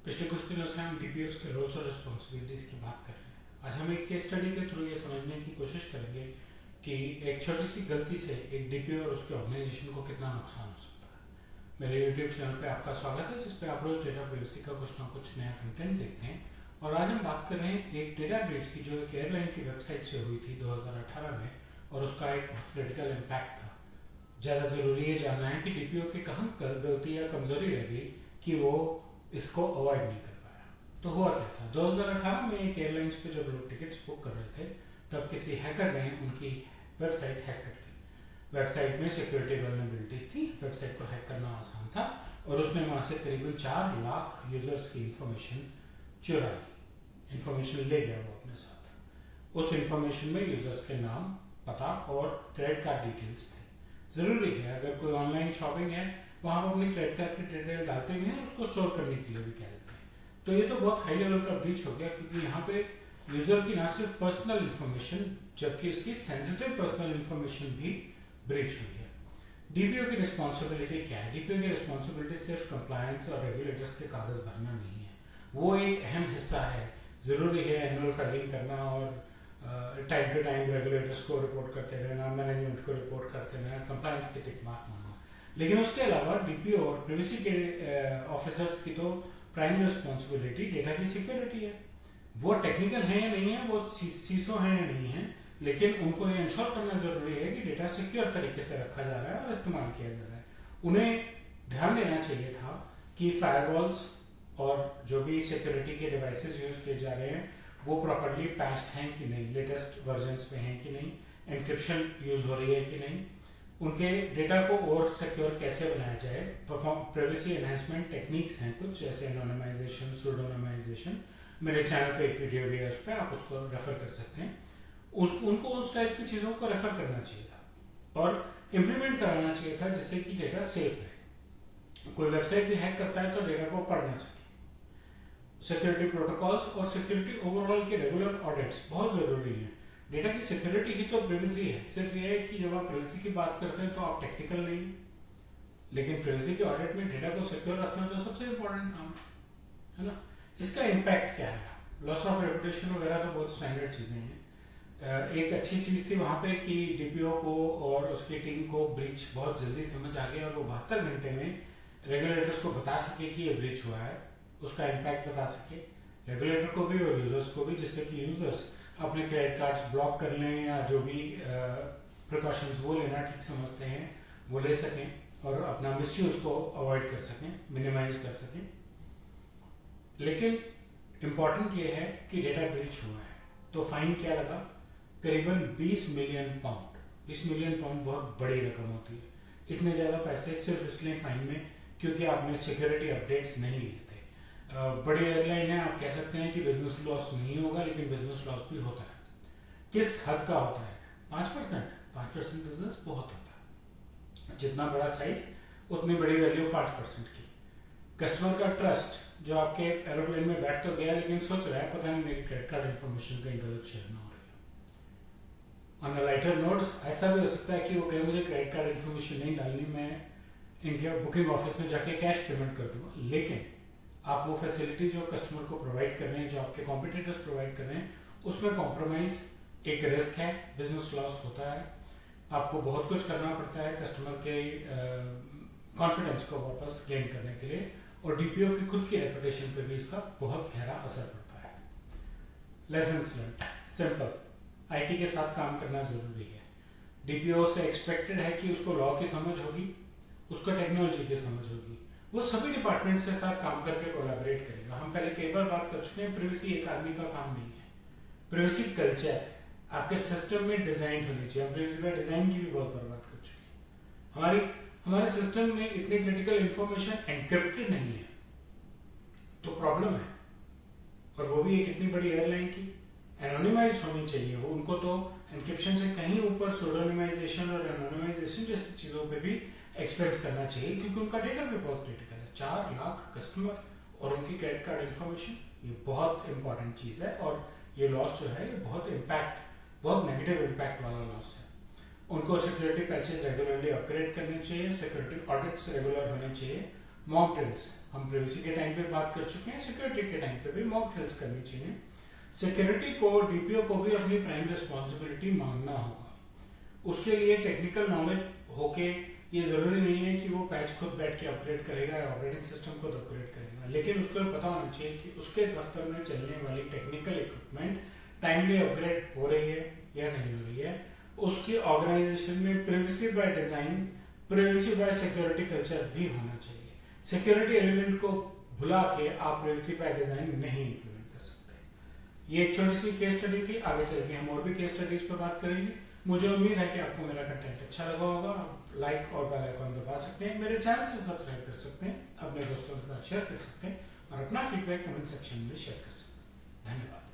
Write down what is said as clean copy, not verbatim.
पिछले कुछ दिनों से हम डीपीओस के रोल्स और रिस्पॉन्सिबिलिटीज की बात कर रहे हैं। आज हम एक केस स्टडी के थ्रू ये समझने की कोशिश करेंगे कि एक छोटी सी गलती से एक डीपीओ और उसके ऑर्गेनाइजेशन को कितना नुकसान हो सकता है। मेरे यूट्यूब चैनल पे आपका स्वागत है, जिसपे आप रोज डेटा प्राइवेसी का कुछ ना कुछ नया कंटेंट देखते हैं। और आज हम बात कर रहे हैं एक डेटा ब्रीच की, जो एक एयरलाइन की वेबसाइट से हुई थी 2018 में, और उसका एक बहुत क्रिटिकल इम्पैक्ट था। ज़्यादा ज़रूरी ये जानना है कि डीपीओ की कहाँ गलती या कमजोरी रह गई कि वो इसको अवॉइड नहीं कर पाया। तो हुआ क्या था, 2018 में एक एयरलाइंस पे जब लोग टिकट्स बुक कर रहे थे, तब किसी हैकर ने उनकी वेबसाइट हैक कर ली। वेबसाइट में सिक्योरिटी वल्नरेबिलिटीज थी, वेबसाइट को हैक करना आसान था, और उसने वहाँ से करीबन 4 लाख यूजर्स की इंफॉर्मेशन चुरा ली। इंफॉर्मेशन ले गया वो अपने साथ। उस इंफॉर्मेशन में यूजर्स के नाम, पता और क्रेडिट कार्ड डिटेल्स थे। जरूरी है, अगर कोई ऑनलाइन शॉपिंग है, वहाँ पर अपनी क्रेडिट कार्ड की डिटेल डालते भी हैं, उसको स्टोर करने के लिए भी कह देते हैं। तो ये तो बहुत हाई लेवल का ब्रीच हो गया, क्योंकि यहाँ पे यूजर की ना सिर्फ पर्सनल इंफॉर्मेशन, जबकि उसकी सेंसिटिव पर्सनल इंफॉर्मेशन भी ब्रीच हुई है। डीपीओ की रिस्पॉन्सिबिलिटी क्या है? डीपीओ की रिस्पॉन्सिबिलिटी सिर्फ कंप्लायंस और रेगुलेटर्स के कागज भरना नहीं है, वो एक अहम हिस्सा है। जरूरी है एनुअल फाइलिंग करना और टाइम टू टाइम रेगुलेटर्स को रिपोर्ट करते रहना, मैनेजमेंट को रिपोर्ट करते रहना, कंप्लायंस की टिक मार्क मारना। लेकिन उसके अलावा डीपीओ और प्राइवेसी के ऑफिसर्स की तो प्राइम रिस्पॉन्सिबिलिटी डेटा की सिक्योरिटी है। वो टेक्निकल है या नहीं है, वो सीसो है या नहीं है, लेकिन उनको ये इंश्योर करना जरूरी है कि डेटा सिक्योर तरीके से रखा जा रहा है और इस्तेमाल किया जा रहा है। उन्हें ध्यान देना चाहिए था कि फायरवॉल्स और जो भी सिक्योरिटी के डिवाइसेस यूज किए जा रहे हैं वो प्रॉपरली पैच्ड हैं कि नहीं, लेटेस्ट वर्जन्स पे हैं कि नहीं, एन्क्रिप्शन यूज हो रही है कि नहीं, उनके डेटा को और सिक्योर कैसे बनाया जाए। प्राइवेसी एनहांसमेंट टेक्निक्स हैं कुछ, जैसे एनोनिमाइजेशन, सूडोनिमाइजेशन। मेरे चैनल पे एक वीडियो भी है, उस पर आप उसको रेफर कर सकते हैं। उनको उस टाइप की चीज़ों को रेफर करना चाहिए था और इम्प्लीमेंट कराना चाहिए था, जिससे कि डेटा सेफ रहे। कोई वेबसाइट भी हैक करता है तो डेटा को पढ़ ना सके। सिक्योरिटी प्रोटोकॉल्स और सिक्योरिटी ओवरऑल के रेगुलर ऑडिट्स बहुत जरूरी है। डेटा की सिक्योरिटी ही तो प्राइवेसी है। सिर्फ ये है कि जब आप प्राइवेसी की बात करते हैं तो आप टेक्निकल नहीं, लेकिन प्राइवेसी के ऑडिट में डेटा को सिक्योर रखना तो सबसे इंपॉर्टेंट काम है ना। इसका इम्पैक्ट क्या है? लॉस ऑफ रेपुटेशन वगैरह तो बहुत स्टैंडर्ड चीजें हैं। एक अच्छी चीज थी वहां पे कि डीपीओ को और उसकी टीम को ब्रीच बहुत जल्दी समझ आ गया और वो 72 घंटे में रेगुलेटर्स को बता सके कि ये ब्रीच हुआ है, उसका इम्पैक्ट बता सके रेगुलेटर को भी और यूजर्स को भी, जिससे कि यूजर्स अपने क्रेडिट कार्ड्स ब्लॉक कर लें या जो भी प्रिकॉशंस वो लेना ठीक समझते हैं वो ले सकें और अपना मिसयूज को अवॉइड कर सकें, मिनिमाइज कर सकें। लेकिन इम्पॉर्टेंट ये है कि डेटा ब्रीच हुआ है तो फाइन क्या लगा? करीबन 20 मिलियन पाउंड। 20 मिलियन पाउंड बहुत बड़ी रकम होती है। इतने ज़्यादा पैसे सिर्फ इसलिए फाइन में क्योंकि आपने सिक्योरिटी अपडेट्स नहीं लिए थे। बड़ी एयरलाइन है, आप कह सकते हैं कि बिजनेस लॉस नहीं होगा, लेकिन बिजनेस लॉस भी होता है। किस हद का होता है? 5%। 5% बिजनेस बहुत होता है। जितना बड़ा साइज उतनी बड़ी वैल्यू 5% की। कस्टमर का ट्रस्ट, जो आपके एरोप्लेन में बैठ तो गया लेकिन सोच रहा है पता नहीं मेरी क्रेडिट कार्ड इन्फॉर्मेशन कहीं गलत शेयर ना हो रही है। ऑन अ लाइटर नोट, ऐसा भी हो सकता है कि वो कहे मुझे क्रेडिट कार्ड इन्फॉर्मेशन नहीं डालनी, मैं इंडिया बुकिंग ऑफिस में जाके कैश पेमेंट कर दूंगा। लेकिन आप वो फैसिलिटी जो कस्टमर को प्रोवाइड कर रहे हैं, जो आपके कॉम्पिटिटर्स प्रोवाइड कर रहे हैं, उसमें कॉम्प्रोमाइज एक रिस्क है, बिजनेस लॉस होता है। आपको बहुत कुछ करना पड़ता है कस्टमर के कॉन्फिडेंस को वापस गेन करने के लिए, और डीपीओ की खुद की रेपुटेशन पे भी इसका बहुत गहरा असर पड़ता है। लेसन्स लर्न सिंपल, आईटी के साथ काम करना जरूरी है। डीपीओ से एक्सपेक्टेड है कि उसको लॉ की समझ होगी, उसको टेक्नोलॉजी की समझ होगी, वो सभी डिपार्टमेंट्स के साथ काम करके कोलैबोरेट करेगा। हम पहले कई बार बात कर चुके हैं, प्राइवेसी एक आदमी का काम नहीं है। प्राइवेसी कल्चर है, आपके सिस्टम में डिजाइन होनी चाहिए। हम प्राइवेसी बाय डिजाइन की भी बहुत बार बात कर चुके हैं। हमारे सिस्टम में इतनी क्रिटिकल इंफॉर्मेशन एनक्रिप्टेड नहीं है तो प्रॉब्लम है, और वो भी एक इतनी बड़ी एयरलाइन की। एनोनिमाइज होनी चाहिए वो, उनको तो एनक्रिप्शन से कहीं ऊपर सूडोनिमाइजेशन और एनोनिमाइजेशन जैसी चीजों पे भी एक्सपेक्ट करना चाहिए, क्योंकि उनका डेटा भी बहुत क्रिटिकल है। 4 लाख कस्टमर और उनकी क्रेडिट कार्ड इन्फॉर्मेशन, ये बहुत इंपॉर्टेंट चीज है, और ये लॉस जो है ये बहुत नेगेटिव इम्पैक्ट वाला लॉस है। उनको सिक्योरिटी पैचेस रेगुलरली अपग्रेड करने चाहिए, सिक्योरिटी ऑडिट्स रेगुलर होने चाहिए, मॉक ड्रिल्स, हम प्राइवेसी के टाइम पे बात कर चुके हैं, सिक्योरिटी के टाइम पे भी मॉक ड्रिल्स करनी चाहिए। सिक्योरिटी को, डीपीओ को भी अपनी प्राइम रिस्पॉन्सिबिलिटी मांगना होगा। उसके लिए टेक्निकल नॉलेज होके, ये जरूरी नहीं है कि वो पैच खुद बैठ के अपग्रेड करेगा या ऑपरेटिंग सिस्टम खुद अपग्रेड करेगा, लेकिन उसको पता होना चाहिए कि उसके दफ्तर में चलने वाली टेक्निकल इक्विपमेंट टाइमली अपग्रेड हो रही है या नहीं हो रही है। उसकी ऑर्गेनाइजेशन में privacy by design, privacy bye security culture भी होना चाहिए। सिक्योरिटी एलिमेंट को भुला के आप प्राइवेसी बाय डिजाइन नहीं इंप्लीमेंट कर सकते। ये एक छोटी सी केस स्टडी थी, आगे चल के हम और भी केस स्टडीज पर बात करेंगे। मुझे उम्मीद है कि आपको मेरा कंटेंट अच्छा लगा होगा। आप लाइक और बेल आइकन दबा सकते हैं, मेरे चैनल से सब्सक्राइब कर सकते हैं, अपने दोस्तों के साथ शेयर कर सकते हैं और अपना फीडबैक कमेंट सेक्शन में शेयर कर सकते हैं। धन्यवाद।